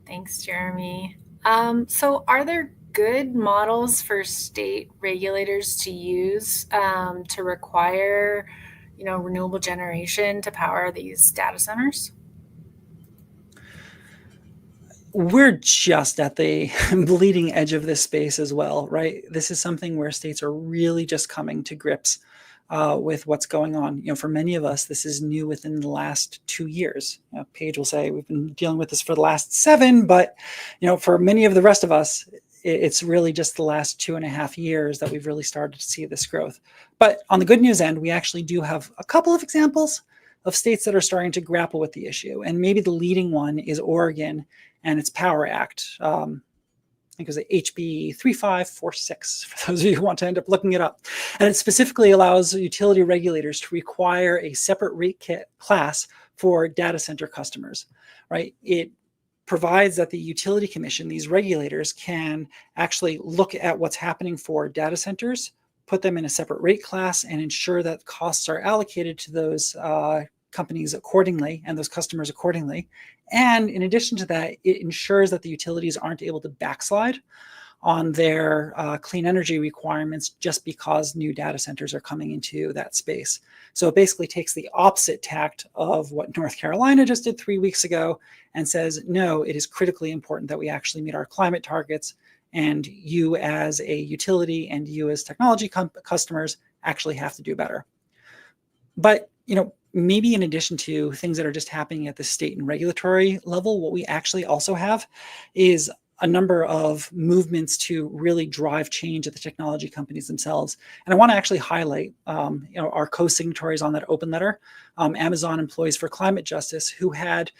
Thanks, Jeremy. So are there good models for state regulators to use to require, renewable generation to power these data centers? We're just at the bleeding edge of this space as well, right? This is something where states are really just coming to grips with what's going on. For many of us, this is new within the last 2 years. Paige will say we've been dealing with this for the last 7, but for many of the rest of us, it's really just the last 2.5 years that we've really started to see this growth. But on the good news end, we actually do have a couple of examples of states that are starting to grapple with the issue. And maybe the leading one is Oregon and its Power Act. I think it was HB 3546, for those of you who want to end up looking it up. And it specifically allows utility regulators to require a separate rate class for data center customers, right? It provides that the utility commission, these regulators, can actually look at what's happening for data centers, put them in a separate rate class, and ensure that costs are allocated to those companies accordingly and those customers accordingly. And in addition to that, it ensures that the utilities aren't able to backslide on their clean energy requirements just because new data centers are coming into that space. So it basically takes the opposite tact of what North Carolina just did 3 weeks ago and says, no, it is critically important that we actually meet our climate targets, and you as a utility and you as technology customers actually have to do better. But, maybe in addition to things that are just happening at the state and regulatory level, what we actually also have is a number of movements to really drive change at the technology companies themselves. And I want to actually highlight our co-signatories on that open letter, Amazon Employees for Climate Justice, who had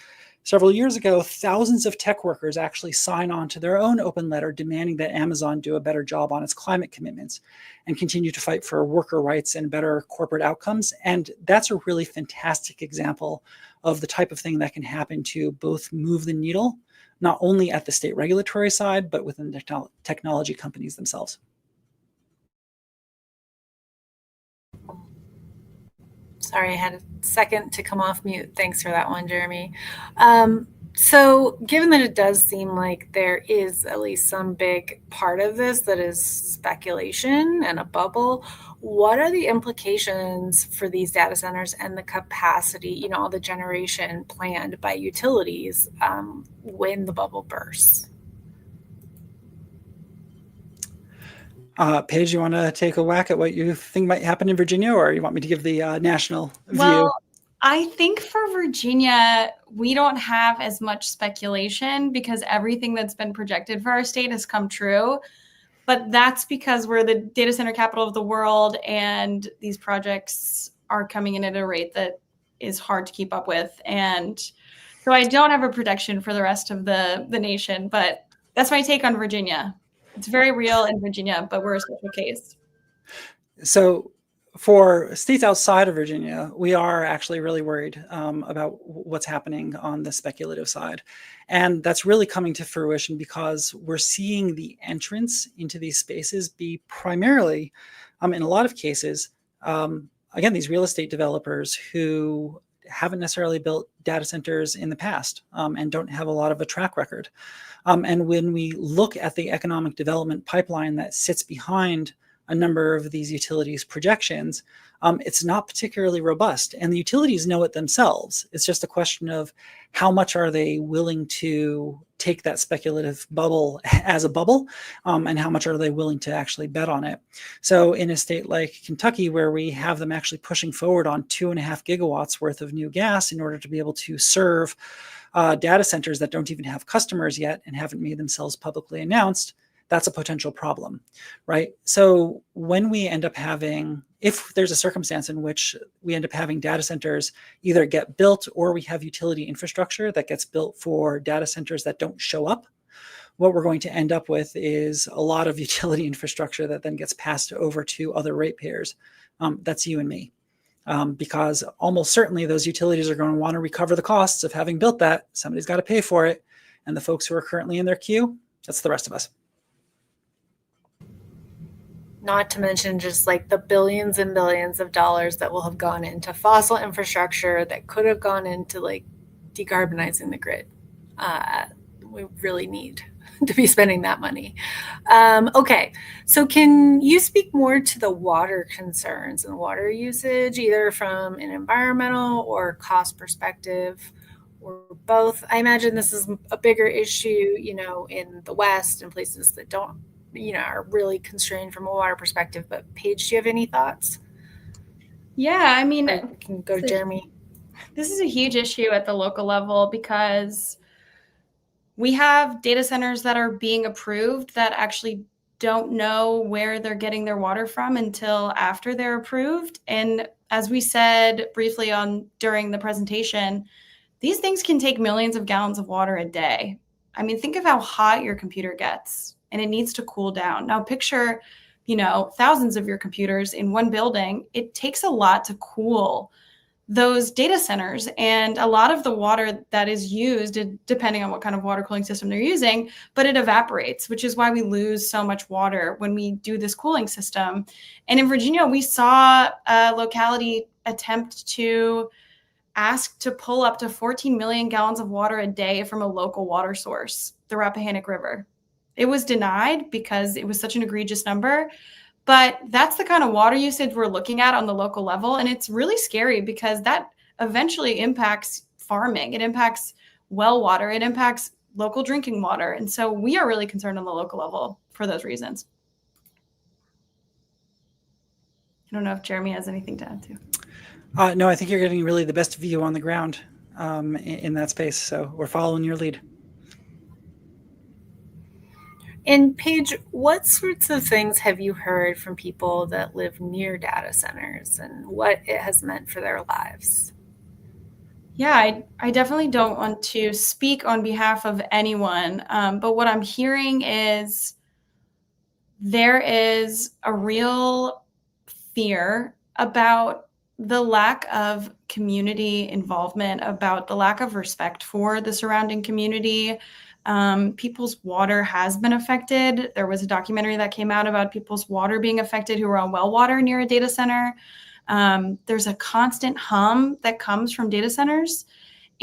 several years ago thousands of tech workers actually sign on to their own open letter demanding that Amazon do a better job on its climate commitments and continue to fight for worker rights and better corporate outcomes. And that's a really fantastic example of the type of thing that can happen to both move the needle, not only at the state regulatory side, but within the technology companies themselves. Sorry, I had a second to come off mute. Thanks for that one, Jeremy. So given that it does seem like there is at least some big part of this that is speculation and a bubble, what are the implications for these data centers and the capacity, all the generation planned by utilities when the bubble bursts? Paige, you want to take a whack at what you think might happen in Virginia, or you want me to give the national view? Well, I think for Virginia, we don't have as much speculation because everything that's been projected for our state has come true. But that's because we're the data center capital of the world, and these projects are coming in at a rate that is hard to keep up with. And so I don't have a projection for the rest of the nation, but that's my take on Virginia. It's very real in Virginia, but we're a special case. So for states outside of Virginia, we are actually really worried about what's happening on the speculative side. And that's really coming to fruition because we're seeing the entrance into these spaces be primarily, in a lot of cases, again, these real estate developers who haven't necessarily built data centers in the past and don't have a lot of a track record. And when we look at the economic development pipeline that sits behind a number of these utilities projections, it's not particularly robust. And the utilities know it themselves. It's just a question of how much are they willing to take that speculative bubble as a bubble, and how much are they willing to actually bet on it. So in a state like Kentucky, where we have them actually pushing forward on 2.5 gigawatts worth of new gas in order to be able to serve data centers that don't even have customers yet and haven't made themselves publicly announced, that's a potential problem, right? So when we end up having, if there's a circumstance in which we end up having data centers either get built or we have utility infrastructure that gets built for data centers that don't show up, what we're going to end up with is a lot of utility infrastructure that then gets passed over to other ratepayers. That's you and me. Because almost certainly those utilities are going to want to recover the costs of having built that. Somebody's got to pay for it. And the folks who are currently in their queue, that's the rest of us. Not to mention just like the billions and billions of dollars that will have gone into fossil infrastructure that could have gone into like decarbonizing the grid. We really need to be spending that money. Okay, so can you speak more to the water concerns and water usage, either from an environmental or cost perspective, or both? I imagine this is a bigger issue, in the West and places that don't, are really constrained from a water perspective. But Paige, do you have any thoughts? Yeah, I mean, we can go to Jeremy. This is a huge issue at the local level because we have data centers that are being approved that actually don't know where they're getting their water from until after they're approved. And as we said briefly during the presentation, these things can take millions of gallons of water a day. I mean, think of how hot your computer gets and it needs to cool down. Now picture, thousands of your computers in one building. It takes a lot to cool those data centers, and a lot of the water that is used, depending on what kind of water cooling system they're using, but it evaporates, which is why we lose so much water when we do this cooling system. And in Virginia, we saw a locality attempt to asked to pull up to 14 million gallons of water a day from a local water source, the Rappahannock River. It was denied because it was such an egregious number. But that's the kind of water usage we're looking at on the local level. And it's really scary because that eventually impacts farming. It impacts well water. It impacts local drinking water. And so we are really concerned on the local level for those reasons. I don't know if Jeremy has anything to add to. No, I think you're getting really the best view on the ground in that space. So we're following your lead. And Paige, what sorts of things have you heard from people that live near data centers and what it has meant for their lives? Yeah, I definitely don't want to speak on behalf of anyone, but what I'm hearing is there is a real fear about the lack of community involvement, about the lack of respect for the surrounding community. People's water has been affected. There was a documentary that came out about people's water being affected who are on well water near a data center. There's a constant hum that comes from data centers.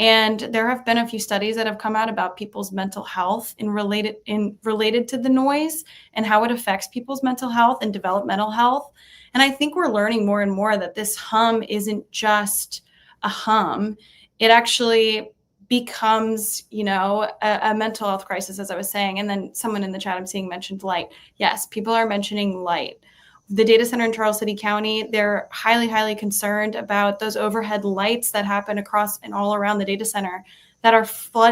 And there have been a few studies that have come out about people's mental health related to the noise and how it affects people's mental health and developmental health. And I think we're learning more and more that this hum isn't just a hum. It actually becomes, a mental health crisis, as I was saying. And then someone in the chat I'm seeing mentioned light. Yes, people are mentioning light. The data center in Charles City County, they're highly, highly concerned about those overhead lights that happen across and all around the data center that are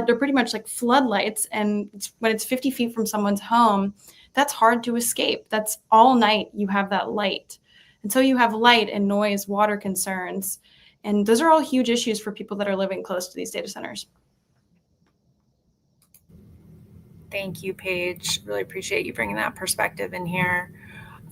they're pretty much like floodlights. And when it's 50 feet from someone's home, that's hard to escape. That's all night you have that light. And so you have light and noise, water concerns. And those are all huge issues for people that are living close to these data centers. Thank you, Paige. Really appreciate you bringing that perspective in here.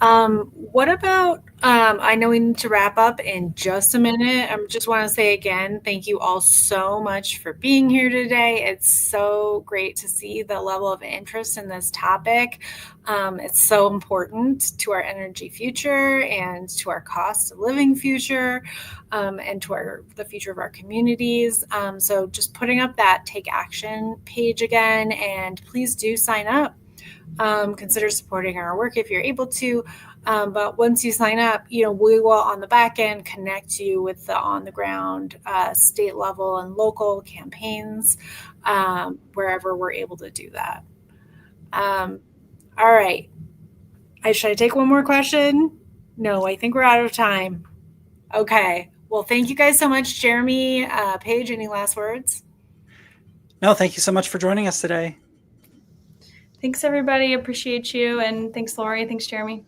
What about, I know we need to wrap up in just a minute. I just want to say again, thank you all so much for being here today. It's so great to see the level of interest in this topic. It's so important to our energy future and to our cost of living future, and to the future of our communities. So just putting up that take action page again, and please do sign up. Consider supporting our work if you're able to. But once you sign up, we will on the back end connect you with the on the ground state level and local campaigns wherever we're able to do that. All right. Should I take one more question? No, I think we're out of time. Okay. Well, thank you guys so much. Jeremy, Paige, any last words? No, thank you so much for joining us today. Thanks, everybody. Appreciate you. And thanks, Lori. Thanks, Jeremy.